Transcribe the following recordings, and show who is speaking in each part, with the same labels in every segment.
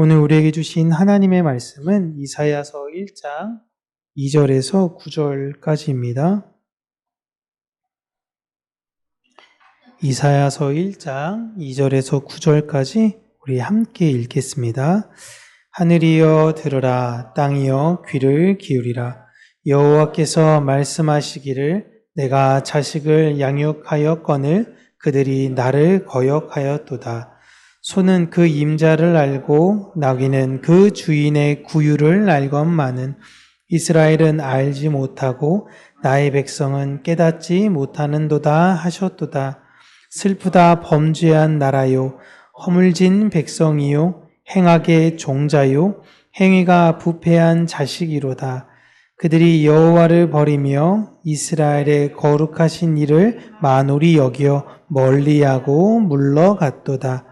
Speaker 1: 오늘 우리에게 주신 하나님의 말씀은 이사야서 1장 2절에서 9절까지입니다. 이사야서 1장 2절에서 9절까지 우리 함께 읽겠습니다. 하늘이여 들으라, 땅이여 귀를 기울이라. 여호와께서 말씀하시기를 내가 자식을 양육하였거늘 그들이 나를 거역하였도다. 소는 그 임자를 알고 나귀는 그 주인의 구유를 알건만은 이스라엘은 알지 못하고 나의 백성은 깨닫지 못하는도다 하셨도다. 슬프다 범죄한 나라요, 허물진 백성이요, 행악의 종자요, 행위가 부패한 자식이로다. 그들이 여호와를 버리며 이스라엘의 거룩하신 이를 만홀히 여겨 멀리하고 물러갔도다.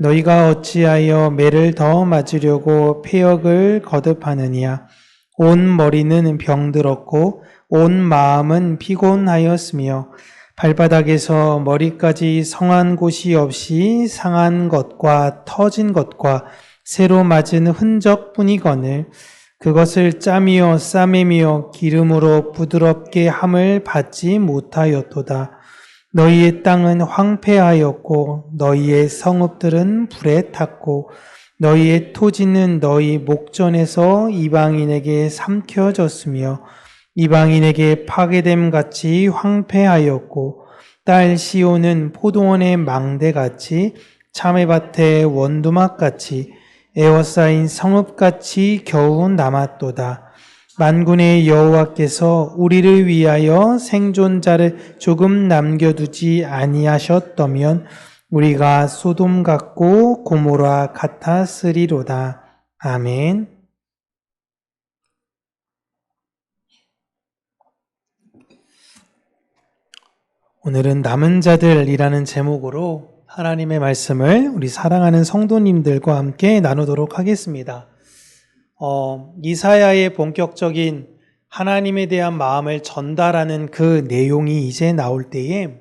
Speaker 1: 너희가 어찌하여 매를 더 맞으려고 패역을 거듭하느냐. 온 머리는 병들었고 온 마음은 피곤하였으며 발바닥에서 머리까지 성한 곳이 없이 상한 것과 터진 것과 새로 맞은 흔적뿐이거늘 그것을 짬이요 싸매며 기름으로 부드럽게 함을 받지 못하였도다. 너희의 땅은 황폐하였고 너희의 성읍들은 불에 탔고 너희의 토지는 너희 목전에서 이방인에게 삼켜졌으며 이방인에게 파괴됨 같이 황폐하였고 딸 시온은 포도원의 망대같이 참외밭의 원두막같이 에워싸인 성읍같이 겨우 남았도다. 만군의 여호와께서 우리를 위하여 생존자를 조금 남겨두지 아니하셨다면 우리가 소돔 같고 고모라 같았으리로다. 아멘. 오늘은 남은 자들이라는 제목으로 하나님의 말씀을 우리 사랑하는 성도님들과 함께 나누도록 하겠습니다. 이사야의 본격적인 하나님에 대한 마음을 전달하는 그 내용이 이제 나올 때에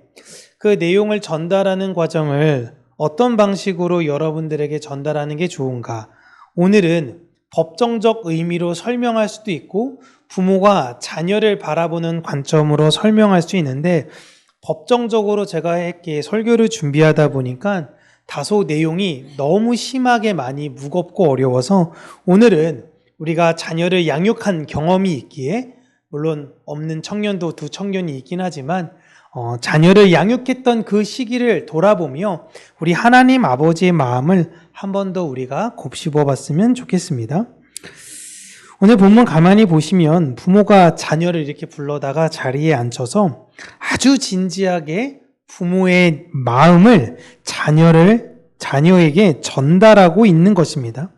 Speaker 1: 그 내용을 전달하는 과정을 어떤 방식으로 여러분들에게 전달하는 게 좋은가? 오늘은 법정적 의미로 설명할 수도 있고 부모가 자녀를 바라보는 관점으로 설명할 수 있는데 법정적으로 제가 이렇게 설교를 준비하다 보니까 다소 내용이 너무 심하게 많이 무겁고 어려워서 오늘은 우리가 자녀를 양육한 경험이 있기에 물론 없는 청년도 두 청년이 있긴 하지만 자녀를 양육했던 그 시기를 돌아보며 우리 하나님 아버지의 마음을 한 번 더 우리가 곱씹어 봤으면 좋겠습니다. 오늘 본문 가만히 보시면 부모가 자녀를 이렇게 불러다가 자리에 앉혀서 아주 진지하게 부모의 마음을 자녀에게 전달하고 있는 것입니다.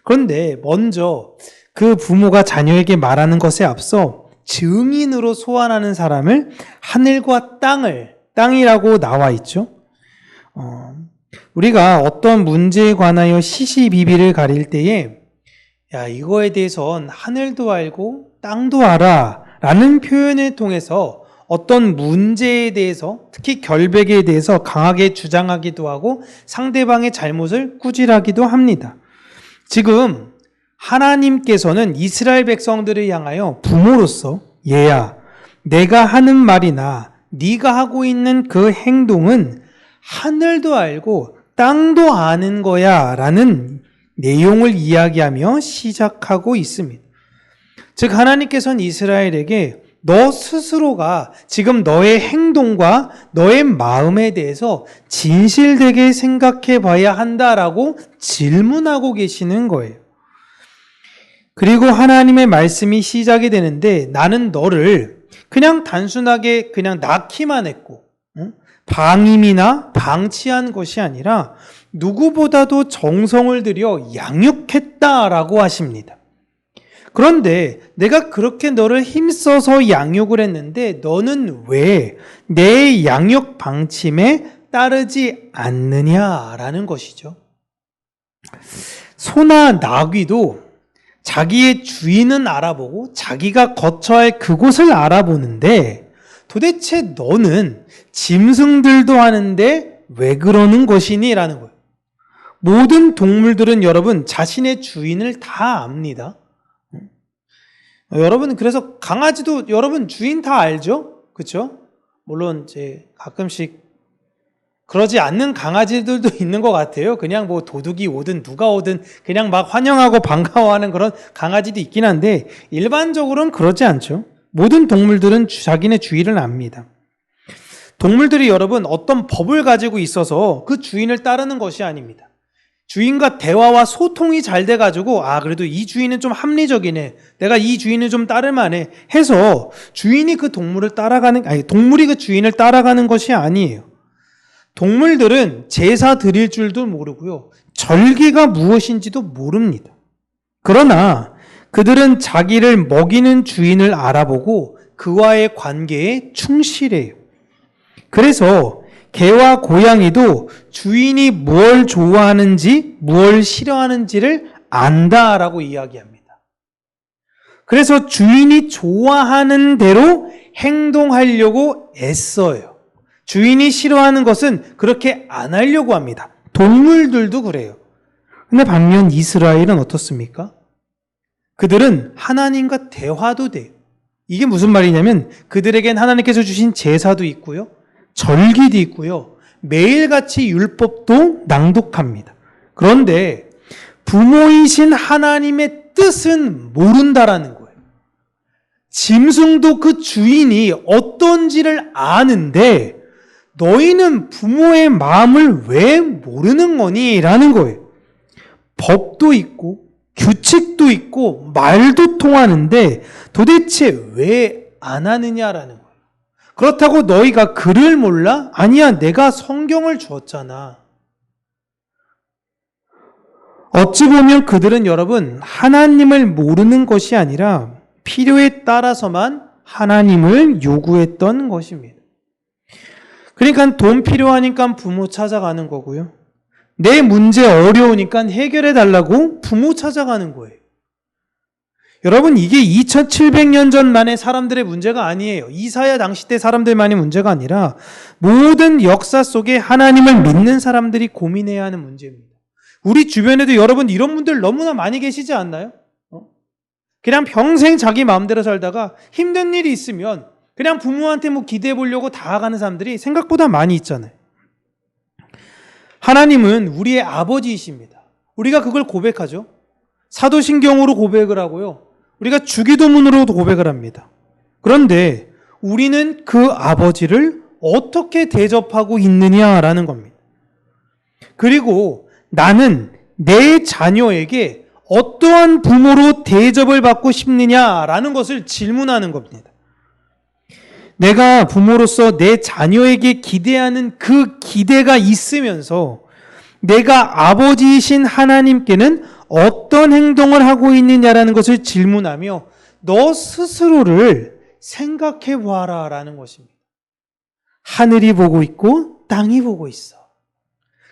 Speaker 1: 그런데 먼저 그 부모가 자녀에게 말하는 것에 앞서 증인으로 소환하는 사람을 하늘과 땅이라고 나와 있죠. 우리가 어떤 문제에 관하여 시시비비를 가릴 때에 이거에 대해선 하늘도 알고 땅도 알아 라는 표현을 통해서 어떤 문제에 대해서 특히 결백에 대해서 강하게 주장하기도 하고 상대방의 잘못을 꾸질하기도 합니다. 지금 하나님께서는 이스라엘 백성들을 향하여 부모로서 얘야 내가 하는 말이나 네가 하고 있는 그 행동은 하늘도 알고 땅도 아는 거야 라는 내용을 이야기하며 시작하고 있습니다. 즉 하나님께서는 이스라엘에게 너 스스로가 지금 너의 행동과 너의 마음에 대해서 진실되게 생각해 봐야 한다라고 질문하고 계시는 거예요. 그리고 하나님의 말씀이 시작이 되는데 나는 너를 그냥 단순하게 그냥 낳기만 했고 방임이나 방치한 것이 아니라 누구보다도 정성을 들여 양육했다라고 하십니다. 그런데 내가 그렇게 너를 힘써서 양육을 했는데 너는 왜 내 양육 방침에 따르지 않느냐라는 것이죠. 소나 나귀도 자기의 주인은 알아보고 자기가 거처할 할 그곳을 알아보는데 도대체 너는 짐승들도 하는데 왜 그러는 것이니? 라는 거예요. 모든 동물들은 여러분 자신의 주인을 다 압니다. 여러분 그래서 강아지도 여러분 주인 다 알죠? 그렇죠? 물론 이제 가끔씩 그러지 않는 강아지들도 있는 것 같아요. 그냥 뭐 도둑이 오든 누가 오든 그냥 막 환영하고 반가워하는 그런 강아지도 있긴 한데 일반적으로는 그러지 않죠. 모든 동물들은 자기네 주인을 압니다. 동물들이 여러분 어떤 법을 가지고 있어서 그 주인을 따르는 것이 아닙니다. 주인과 대화와 소통이 잘 돼가지고 그래도 이 주인은 좀 합리적이네, 내가 이 주인을 좀 따를만해 해서 주인이 그 동물을 따라가는, 동물이 그 주인을 따라가는 것이 아니에요. 동물들은 제사 드릴 줄도 모르고요, 절기가 무엇인지도 모릅니다. 그러나 그들은 자기를 먹이는 주인을 알아보고 그와의 관계에 충실해요. 그래서 개와 고양이도 주인이 뭘 좋아하는지 뭘 싫어하는지를 안다라고 이야기합니다. 그래서 주인이 좋아하는 대로 행동하려고 애써요. 주인이 싫어하는 것은 그렇게 안 하려고 합니다. 동물들도 그래요. 근데 반면 이스라엘은 어떻습니까? 그들은 하나님과 대화도 돼요. 이게 무슨 말이냐면 그들에겐 하나님께서 주신 제사도 있고요, 절기도 있고요, 매일같이 율법도 낭독합니다. 그런데 부모이신 하나님의 뜻은 모른다라는 거예요. 짐승도 그 주인이 어떤지를 아는데 너희는 부모의 마음을 왜 모르는 거니? 라는 거예요. 법도 있고 규칙도 있고 말도 통하는데 도대체 왜 안 하느냐라는 거예요. 그렇다고 너희가 글을 몰라? 아니야, 내가 성경을 주었잖아. 어찌 보면 그들은 여러분 하나님을 모르는 것이 아니라 필요에 따라서만 하나님을 요구했던 것입니다. 그러니까 돈 필요하니까 부모 찾아가는 거고요, 내 문제 어려우니까 해결해 달라고 부모 찾아가는 거예요. 여러분 이게 2700년 전만의 사람들의 문제가 아니에요. 이사야 당시 때 사람들만의 문제가 아니라 모든 역사 속에 하나님을 믿는 사람들이 고민해야 하는 문제입니다. 우리 주변에도 여러분 이런 분들 너무나 많이 계시지 않나요? 그냥 평생 자기 마음대로 살다가 힘든 일이 있으면 그냥 부모한테 뭐 기대해 보려고 다가가는 사람들이 생각보다 많이 있잖아요. 하나님은 우리의 아버지이십니다. 우리가 그걸 고백하죠. 사도신경으로 고백을 하고요, 우리가 주기도문으로도 고백을 합니다. 그런데 우리는 그 아버지를 어떻게 대접하고 있느냐라는 겁니다. 그리고 나는 내 자녀에게 어떠한 부모로 대접을 받고 싶느냐라는 것을 질문하는 겁니다. 내가 부모로서 내 자녀에게 기대하는 그 기대가 있으면서 내가 아버지이신 하나님께는 어떤 행동을 하고 있느냐라는 것을 질문하며 너 스스로를 생각해 보아라 라는 것입니다. 하늘이 보고 있고 땅이 보고 있어.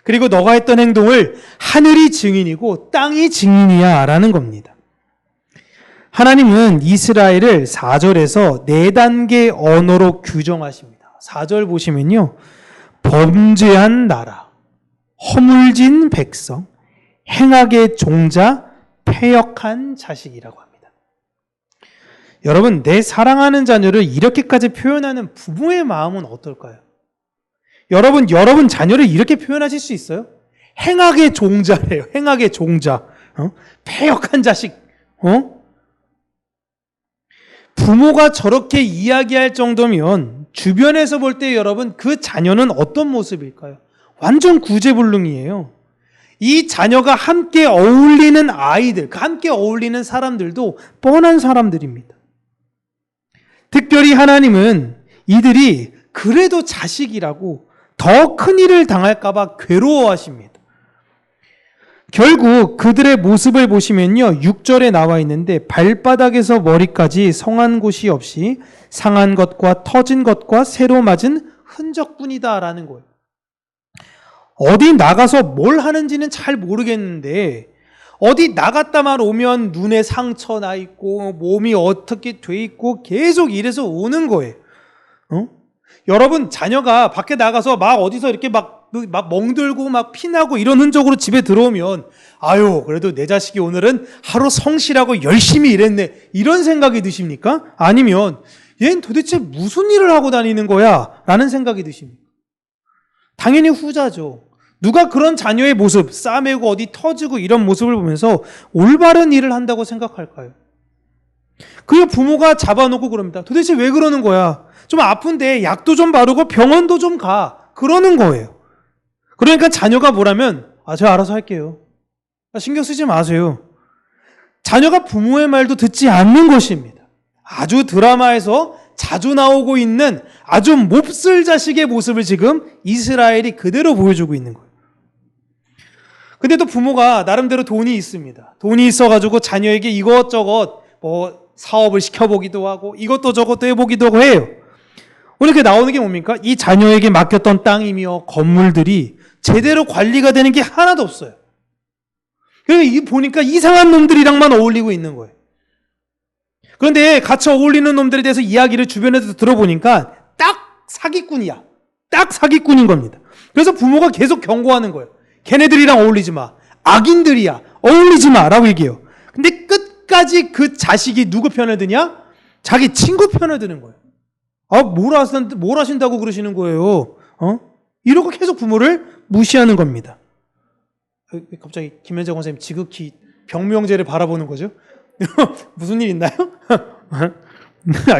Speaker 1: 그리고 너가 했던 행동을 하늘이 증인이고 땅이 증인이야 라는 겁니다. 하나님은 이스라엘을 4절에서 4단계 언어로 규정하십니다. 4절 보시면요, 범죄한 나라, 허물진 백성, 행악의 종자, 패역한 자식이라고 합니다. 여러분, 내 사랑하는 자녀를 이렇게까지 표현하는 부모의 마음은 어떨까요? 여러분 자녀를 이렇게 표현하실 수 있어요? 행악의 종자래요. 행악의 종자. 패역한 자식. 부모가 저렇게 이야기할 정도면 주변에서 볼 때 여러분 그 자녀는 어떤 모습일까요? 완전 구제불능이에요. 이 자녀가 함께 어울리는 아이들, 함께 어울리는 사람들도 뻔한 사람들입니다. 특별히 하나님은 이들이 그래도 자식이라고 더 큰 일을 당할까 봐 괴로워하십니다. 결국 그들의 모습을 보시면요, 6절에 나와 있는데 발바닥에서 머리까지 성한 곳이 없이 상한 것과 터진 것과 새로 맞은 흔적뿐이다 라는 거예요. 어디 나가서 뭘 하는지는 잘 모르겠는데 어디 나갔다만 오면 눈에 상처 나 있고 몸이 어떻게 돼 있고 계속 이래서 오는 거예요. 여러분 자녀가 밖에 나가서 막 어디서 이렇게 막 막 멍들고 막 피나고 이런 흔적으로 집에 들어오면 아유, 그래도 내 자식이 오늘은 하루 성실하고 열심히 일했네. 이런 생각이 드십니까? 아니면 얘는 도대체 무슨 일을 하고 다니는 거야? 라는 생각이 드십니까? 당연히 후자죠. 누가 그런 자녀의 모습, 싸매고 어디 터지고 이런 모습을 보면서 올바른 일을 한다고 생각할까요? 그 부모가 잡아놓고 그럽니다. 도대체 왜 그러는 거야? 좀 아픈데 약도 좀 바르고 병원도 좀 가. 그러는 거예요. 그러니까 자녀가 뭐라면 제가 알아서 할게요. 신경 쓰지 마세요. 자녀가 부모의 말도 듣지 않는 것입니다. 아주 드라마에서 자주 나오고 있는 아주 몹쓸 자식의 모습을 지금 이스라엘이 그대로 보여주고 있는 거예요. 근데 또 부모가 나름대로 돈이 있습니다. 돈이 있어가지고 자녀에게 이것저것 사업을 시켜보기도 하고 이것도 저것도 해보기도 하고 해요. 오늘 이렇게 나오는 게 뭡니까? 이 자녀에게 맡겼던 땅이며 건물들이 제대로 관리가 되는 게 하나도 없어요. 그러니까 보니까 이상한 놈들이랑만 어울리고 있는 거예요. 그런데 같이 어울리는 놈들에 대해서 이야기를 주변에서 들어보니까 딱 사기꾼이야. 딱 사기꾼인 겁니다. 그래서 부모가 계속 경고하는 거예요. 걔네들이랑 어울리지 마. 악인들이야. 어울리지 마. 라고 얘기해요. 근데 끝까지 그 자식이 누구 편을 드냐? 자기 친구 편을 드는 거예요. 뭘 하신다고 그러시는 거예요? 이러고 계속 부모를 무시하는 겁니다. 갑자기 김현정 선생님 지극히 병명제를 바라보는 거죠? 무슨 일 있나요?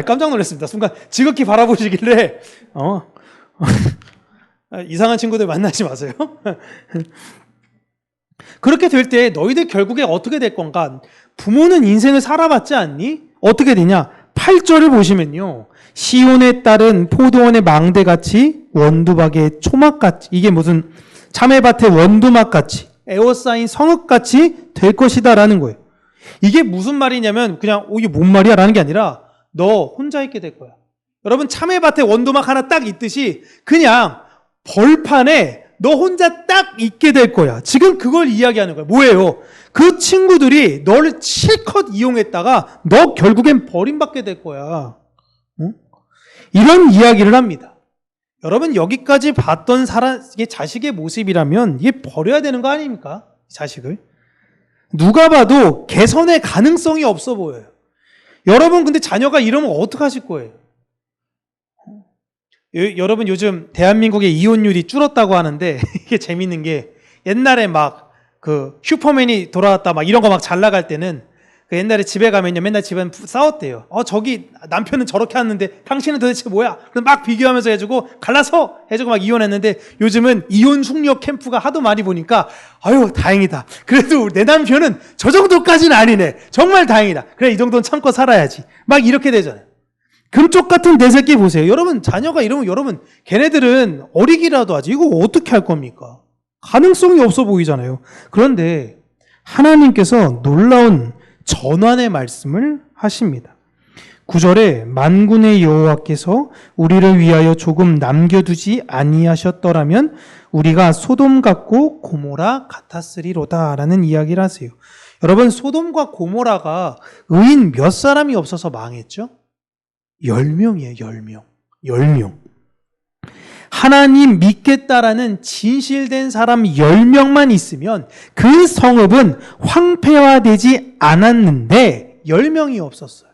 Speaker 1: 깜짝 놀랐습니다. 순간 지극히 바라보시길래 이상한 친구들 만나지 마세요. 그렇게 될 때 너희들 결국에 어떻게 될 건가? 부모는 인생을 살아봤지 않니? 어떻게 되냐? 8절을 보시면요. 시온에 따른 포도원의 망대같이 원두박의 초막같이 이게 무슨 참외밭의 원두막같이 에워싸인 성읍같이 될 것이다 라는 거예요. 이게 무슨 말이냐면 그냥 이게 뭔 말이야 라는 게 아니라 너 혼자 있게 될 거야. 여러분 참외밭에 원두막 하나 딱 있듯이 그냥 벌판에 너 혼자 딱 있게 될 거야. 지금 그걸 이야기하는 거야. 뭐예요? 그 친구들이 너를 실컷 이용했다가 너 결국엔 버림받게 될 거야. 응? 이런 이야기를 합니다. 여러분 여기까지 봤던 사람의 자식의 모습이라면 이게 버려야 되는 거 아닙니까? 자식을. 누가 봐도 개선의 가능성이 없어 보여요. 여러분 근데 자녀가 이러면 어떡하실 거예요? 여러분 요즘 대한민국의 이혼율이 줄었다고 하는데 이게 재밌는 게 옛날에 막 그 슈퍼맨이 돌아왔다 막 이런 거 막 잘 나갈 때는 그 옛날에 집에 가면요 맨날 집안 싸웠대요. 저기 남편은 저렇게 하는데 당신은 도대체 뭐야? 그래서 막 비교하면서 해주고 갈라서 해주고 막 이혼했는데 요즘은 이혼 숙녀 캠프가 하도 많이 보니까 아유 다행이다. 그래도 내 남편은 저 정도까지는 아니네. 정말 다행이다. 그래 이 정도는 참고 살아야지. 막 이렇게 되잖아요. 금쪽 같은 내 새끼 보세요. 여러분 자녀가 이러면 여러분 걔네들은 어리기라도 하지. 이거 어떻게 할 겁니까? 가능성이 없어 보이잖아요. 그런데 하나님께서 놀라운 전환의 말씀을 하십니다. 9절에 만군의 여호와께서 우리를 위하여 조금 남겨두지 아니하셨더라면 우리가 소돔 같고 고모라 같았으리로다 라는 이야기를 하세요. 여러분 소돔과 고모라가 의인 몇 사람이 없어서 망했죠? 10명이에요. 10명. 10명. 하나님 믿겠다라는 진실된 사람 10명만 있으면 그 성읍은 황폐화되지 않았는데 10명이 없었어요.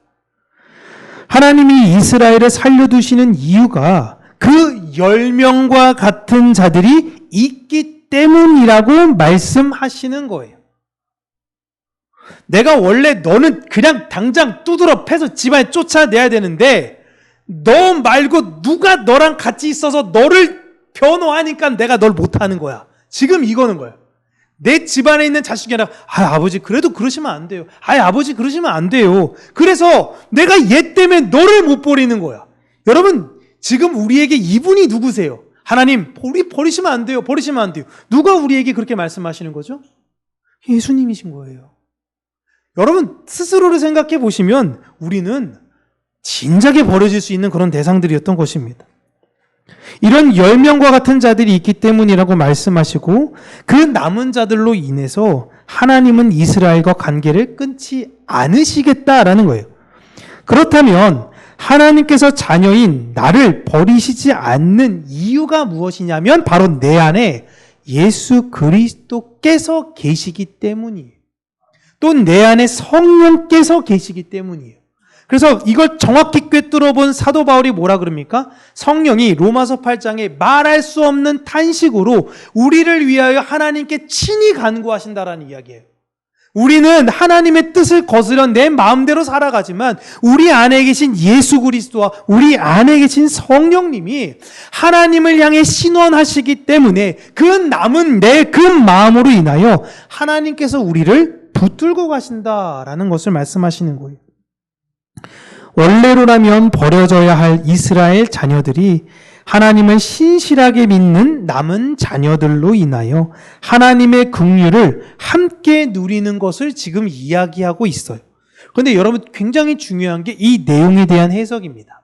Speaker 1: 하나님이 이스라엘을 살려두시는 이유가 그 10명과 같은 자들이 있기 때문이라고 말씀하시는 거예요. 내가 원래 너는 그냥 당장 두드러 패서 집안에 쫓아내야 되는데 너 말고 누가 너랑 같이 있어서 너를 변호하니까 내가 널 못하는 거야. 지금 이거는 거야. 내 집안에 있는 자식이 아니라 아버지 그래도 그러시면 안 돼요. 아버지 그러시면 안 돼요. 그래서 내가 얘 때문에 너를 못 버리는 거야. 여러분 지금 우리에게 이분이 누구세요? 하나님 우리 버리시면 안 돼요. 버리시면 안 돼요. 누가 우리에게 그렇게 말씀하시는 거죠? 예수님이신 거예요. 여러분 스스로를 생각해 보시면 우리는 진작에 버려질 수 있는 그런 대상들이었던 것입니다. 이런 10명과 같은 자들이 있기 때문이라고 말씀하시고 그 남은 자들로 인해서 하나님은 이스라엘과 관계를 끊지 않으시겠다라는 거예요. 그렇다면 하나님께서 자녀인 나를 버리시지 않는 이유가 무엇이냐면 바로 내 안에 예수 그리스도께서 계시기 때문이에요. 또 내 안에 성령께서 계시기 때문이에요. 그래서 이걸 정확히 꿰뚫어 본 사도 바울이 뭐라 그럽니까? 성령이 로마서 8장에 말할 수 없는 탄식으로 우리를 위하여 하나님께 친히 간구하신다라는 이야기예요. 우리는 하나님의 뜻을 거스려 내 마음대로 살아가지만 우리 안에 계신 예수 그리스도와 우리 안에 계신 성령님이 하나님을 향해 신원하시기 때문에 그 남은 내 그 마음으로 인하여 하나님께서 우리를 붙들고 가신다라는 것을 말씀하시는 거예요. 원래로라면 버려져야 할 이스라엘 자녀들이 하나님을 신실하게 믿는 남은 자녀들로 인하여 하나님의 긍휼을 함께 누리는 것을 지금 이야기하고 있어요. 그런데 여러분 굉장히 중요한 게 이 내용에 대한 해석입니다.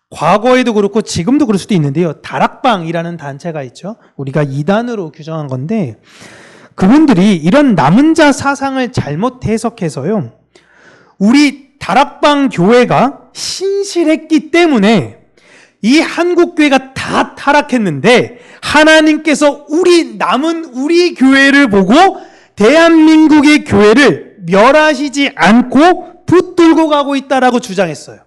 Speaker 1: 과거에도 그렇고 지금도 그럴 수도 있는데요. 다락방이라는 단체가 있죠. 우리가 이단으로 규정한 건데 그분들이 이런 남은 자 사상을 잘못 해석해서요. 우리 다락방 교회가 신실했기 때문에 이 한국 교회가 다 타락했는데 하나님께서 남은 우리 교회를 보고 대한민국의 교회를 멸하시지 않고 붙들고 가고 있다라고 주장했어요.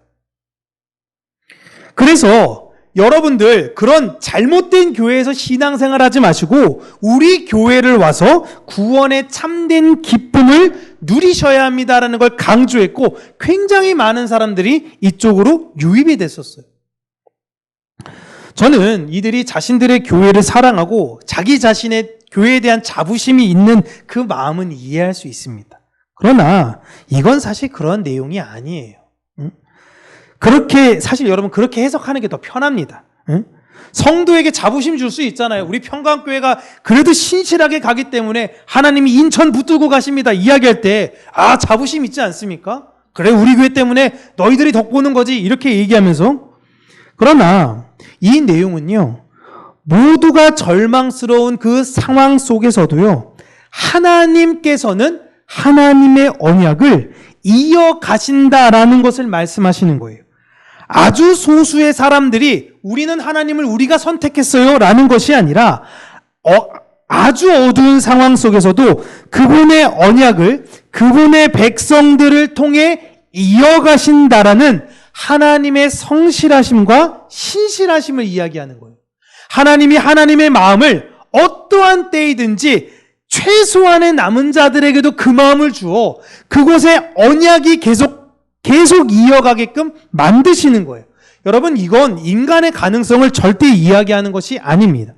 Speaker 1: 그래서 여러분들 그런 잘못된 교회에서 신앙생활 하지 마시고 우리 교회를 와서 구원의 참된 기쁨을 누리셔야 합니다라는 걸 강조했고 굉장히 많은 사람들이 이쪽으로 유입이 됐었어요. 저는 이들이 자신들의 교회를 사랑하고 자기 자신의 교회에 대한 자부심이 있는 그 마음은 이해할 수 있습니다. 그러나 이건 사실 그런 내용이 아니에요. 그렇게 사실 여러분 그렇게 해석하는 게 더 편합니다. 성도에게 자부심 줄 수 있잖아요. 우리 평강교회가 그래도 신실하게 가기 때문에 하나님이 인천 붙들고 가십니다. 이야기할 때 자부심 있지 않습니까? 그래 우리 교회 때문에 너희들이 덕보는 거지 이렇게 얘기하면서 그러나 이 내용은요. 모두가 절망스러운 그 상황 속에서도요. 하나님께서는 하나님의 언약을 이어가신다라는 것을 말씀하시는 거예요. 아주 소수의 사람들이 우리는 하나님을 우리가 선택했어요 라는 것이 아니라 아주 어두운 상황 속에서도 그분의 언약을 그분의 백성들을 통해 이어가신다라는 하나님의 성실하심과 신실하심을 이야기하는 거예요. 하나님이 하나님의 마음을 어떠한 때이든지 최소한의 남은 자들에게도 그 마음을 주어 그곳에 언약이 계속 이어가게끔 만드시는 거예요. 여러분 이건 인간의 가능성을 절대 이야기하는 것이 아닙니다.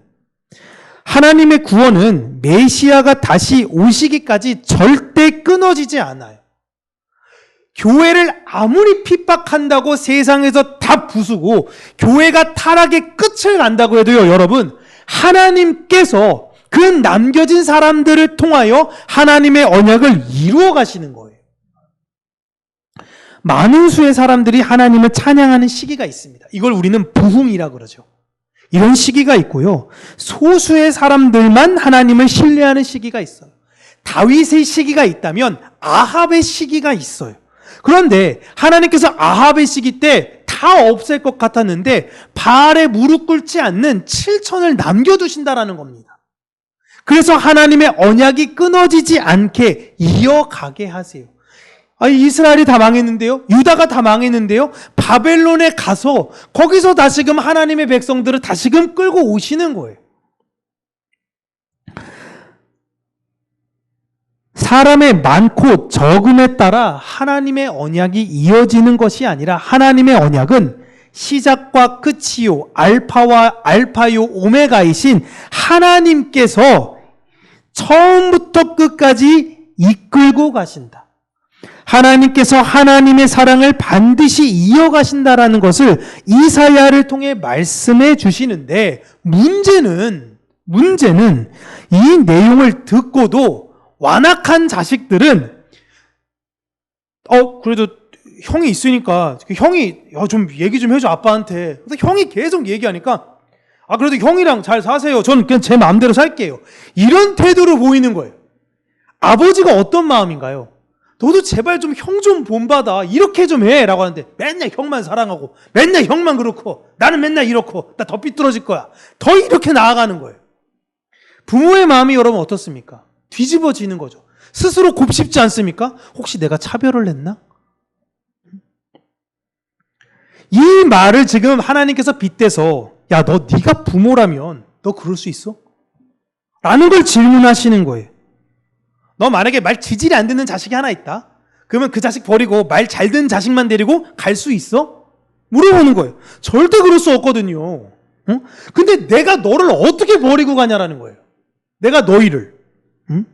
Speaker 1: 하나님의 구원은 메시아가 다시 오시기까지 절대 끊어지지 않아요. 교회를 아무리 핍박한다고 세상에서 다 부수고 교회가 타락의 끝을 간다고 해도요. 여러분 하나님께서 그 남겨진 사람들을 통하여 하나님의 언약을 이루어 가시는 거예요. 많은 수의 사람들이 하나님을 찬양하는 시기가 있습니다. 이걸 우리는 부흥이라고 그러죠. 이런 시기가 있고요. 소수의 사람들만 하나님을 신뢰하는 시기가 있어요. 다윗의 시기가 있다면 아합의 시기가 있어요. 그런데 하나님께서 아합의 시기 때 다 없앨 것 같았는데 바알에 무릎 꿇지 않는 7천을 남겨두신다라는 겁니다. 그래서 하나님의 언약이 끊어지지 않게 이어가게 하세요. 이스라엘이 다 망했는데요. 유다가 다 망했는데요. 바벨론에 가서 거기서 다시금 하나님의 백성들을 다시금 끌고 오시는 거예요. 사람의 많고 적음에 따라 하나님의 언약이 이어지는 것이 아니라 하나님의 언약은 시작과 끝이요 알파요 오메가이신 하나님께서 처음부터 끝까지 이끌고 가신다. 하나님께서 하나님의 사랑을 반드시 이어가신다라는 것을 이사야를 통해 말씀해 주시는데 문제는 이 내용을 듣고도 완악한 자식들은 그래도 형이 있으니까 형이 좀 얘기 좀 해줘 아빠한테. 그래서 형이 계속 얘기하니까 그래도 형이랑 잘 사세요. 저는 그냥 제 마음대로 살게요. 이런 태도로 보이는 거예요. 아버지가 어떤 마음인가요? 너도 제발 좀 형 좀 본받아. 이렇게 좀 해. 라고 하는데 맨날 형만 사랑하고 맨날 형만 그렇고 나는 맨날 이렇고 나 더 삐뚤어질 거야. 더 이렇게 나아가는 거예요. 부모의 마음이 여러분 어떻습니까? 뒤집어지는 거죠. 스스로 곱씹지 않습니까? 혹시 내가 차별을 했나? 이 말을 지금 하나님께서 빗대서 야, 네가 부모라면 너 그럴 수 있어? 라는 걸 질문하시는 거예요. 너 만약에 말 지질이 안 듣는 자식이 하나 있다? 그러면 그 자식 버리고 말 잘 듣는 자식만 데리고 갈 수 있어? 물어보는 거예요. 절대 그럴 수 없거든요. 응? 근데 내가 너를 어떻게 버리고 가냐라는 거예요. 내가 너희를. 응?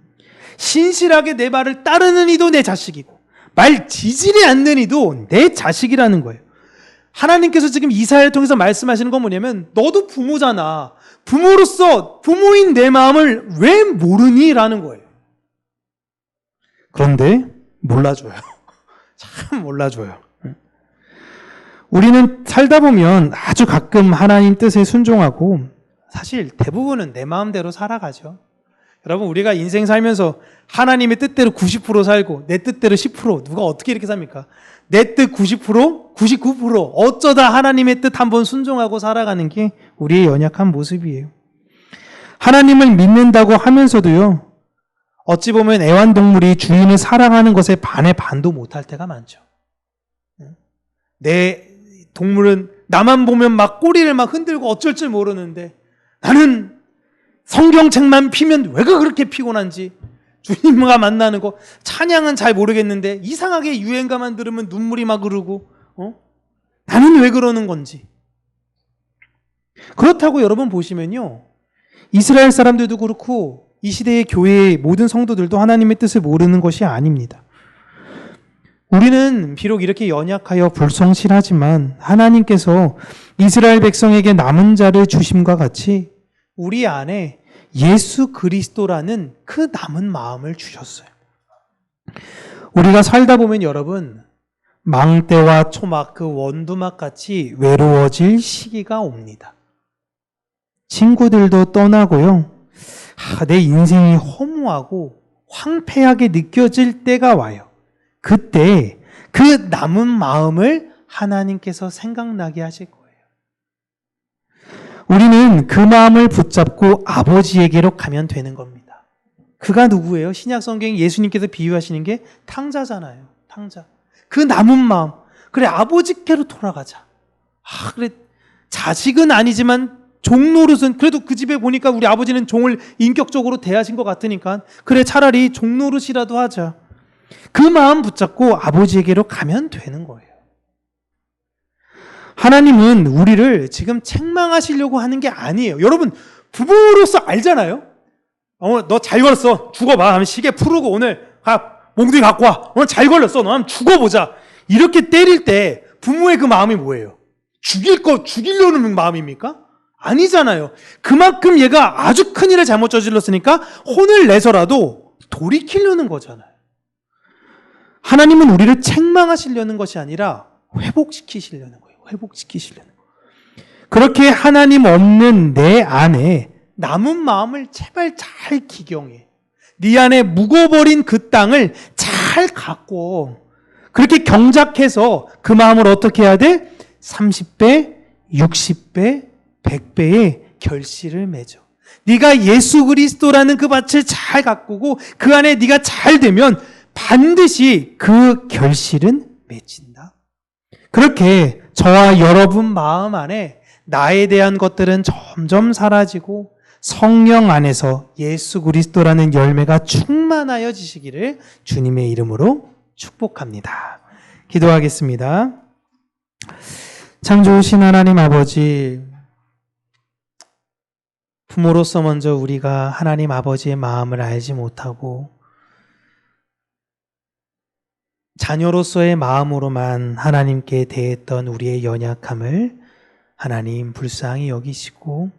Speaker 1: 신실하게 내 말을 따르는 이도 내 자식이고 말 지질이 않는 이도 내 자식이라는 거예요. 하나님께서 지금 이사야를 통해서 말씀하시는 건 뭐냐면 너도 부모잖아. 부모로서 부모인 내 마음을 왜 모르니? 라는 거예요. 그런데 몰라줘요. 참 몰라줘요. 우리는 살다 보면 아주 가끔 하나님 뜻에 순종하고 사실 대부분은 내 마음대로 살아가죠. 여러분, 우리가 인생 살면서 하나님의 뜻대로 90% 살고 내 뜻대로 10%, 누가 어떻게 이렇게 삽니까? 내 뜻 90%, 99% 어쩌다 하나님의 뜻 한번 순종하고 살아가는 게 우리의 연약한 모습이에요. 하나님을 믿는다고 하면서도요, 어찌 보면 애완동물이 주인을 사랑하는 것에 반에 반도 못할 때가 많죠. 내 동물은 나만 보면 막 꼬리를 막 흔들고 어쩔 줄 모르는데 나는 성경책만 피면 왜 그렇게 피곤한지, 주님과 만나는 거 찬양은 잘 모르겠는데 이상하게 유행가만 들으면 눈물이 막 흐르고 나는 왜 그러는 건지. 그렇다고 여러분 보시면요, 이스라엘 사람들도 그렇고 이 시대의 교회의 모든 성도들도 하나님의 뜻을 모르는 것이 아닙니다. 우리는 비록 이렇게 연약하여 불성실하지만 하나님께서 이스라엘 백성에게 남은 자를 주심과 같이 우리 안에 예수 그리스도라는 그 남은 마음을 주셨어요. 우리가 살다 보면 여러분, 망대와 초막, 그 원두막 같이 외로워질 시기가 옵니다. 친구들도 떠나고요, 내 인생이 허무하고 황폐하게 느껴질 때가 와요. 그때 그 남은 마음을 하나님께서 생각나게 하실 거예요. 우리는 그 마음을 붙잡고 아버지에게로 가면 되는 겁니다. 그가 누구예요? 신약 성경 예수님께서 비유하시는 게 탕자잖아요. 탕자. 그 남은 마음. 그래, 아버지께로 돌아가자. 그래, 자식은 아니지만 종 노릇은, 그래도 그 집에 보니까 우리 아버지는 종을 인격적으로 대하신 것 같으니까 그래, 차라리 종 노릇이라도 하자. 그 마음 붙잡고 아버지에게로 가면 되는 거예요. 하나님은 우리를 지금 책망하시려고 하는 게 아니에요. 여러분, 부모로서 알잖아요. 너 잘 걸렸어. 죽어봐. 하면 시계 풀고 오늘 몽둥이 갖고 와. 오늘 잘 걸렸어. 너 한번 죽어보자. 이렇게 때릴 때 부모의 그 마음이 뭐예요? 죽이려는 마음입니까? 아니잖아요. 그만큼 얘가 아주 큰일을 잘못 저질렀으니까 혼을 내서라도 돌이키려는 거잖아요. 하나님은 우리를 책망하시려는 것이 아니라 회복시키시려는 거예요. 회복시키시려는 거예요. 그렇게 하나님 없는 내 안에 남은 마음을 제발 잘 기경해. 네 안에 묵어버린 그 땅을 잘 갖고 그렇게 경작해서 그 마음을 어떻게 해야 돼? 30배, 60배, 100배의 결실을 맺어. 네가 예수 그리스도라는 그 밭을 잘 가꾸고 그 안에 네가 잘 되면 반드시 그 결실은 맺힌다. 그렇게 저와 여러분 마음 안에 나에 대한 것들은 점점 사라지고 성령 안에서 예수 그리스도라는 열매가 충만하여지시기를 주님의 이름으로 축복합니다. 기도하겠습니다. 참 좋으신 하나님 아버지, 부모로서 먼저 우리가 하나님 아버지의 마음을 알지 못하고 자녀로서의 마음으로만 하나님께 대했던 우리의 연약함을 하나님 불쌍히 여기시고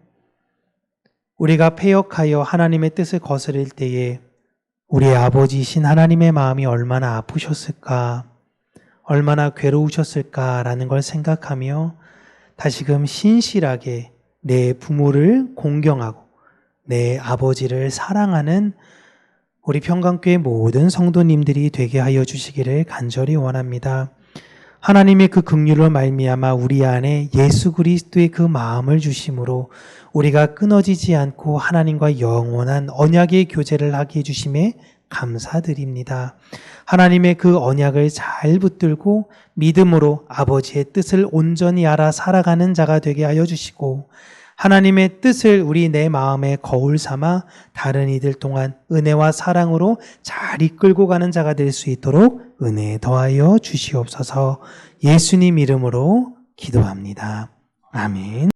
Speaker 1: 우리가 패역하여 하나님의 뜻을 거스릴 때에 우리의 아버지이신 하나님의 마음이 얼마나 아프셨을까, 얼마나 괴로우셨을까라는 걸 생각하며 다시금 신실하게 내 부모를 공경하고 내 아버지를 사랑하는 우리 평강교회 모든 성도님들이 되게 하여 주시기를 간절히 원합니다. 하나님의 그 긍휼로 말미암아 우리 안에 예수 그리스도의 그 마음을 주심으로 우리가 끊어지지 않고 하나님과 영원한 언약의 교제를 하게 해주심에 감사드립니다. 하나님의 그 언약을 잘 붙들고 믿음으로 아버지의 뜻을 온전히 알아 살아가는 자가 되게 하여 주시고 하나님의 뜻을 우리 내 마음에 거울 삼아 다른 이들 동안 은혜와 사랑으로 잘 이끌고 가는 자가 될 수 있도록 은혜 더하여 주시옵소서. 예수님 이름으로 기도합니다. 아멘.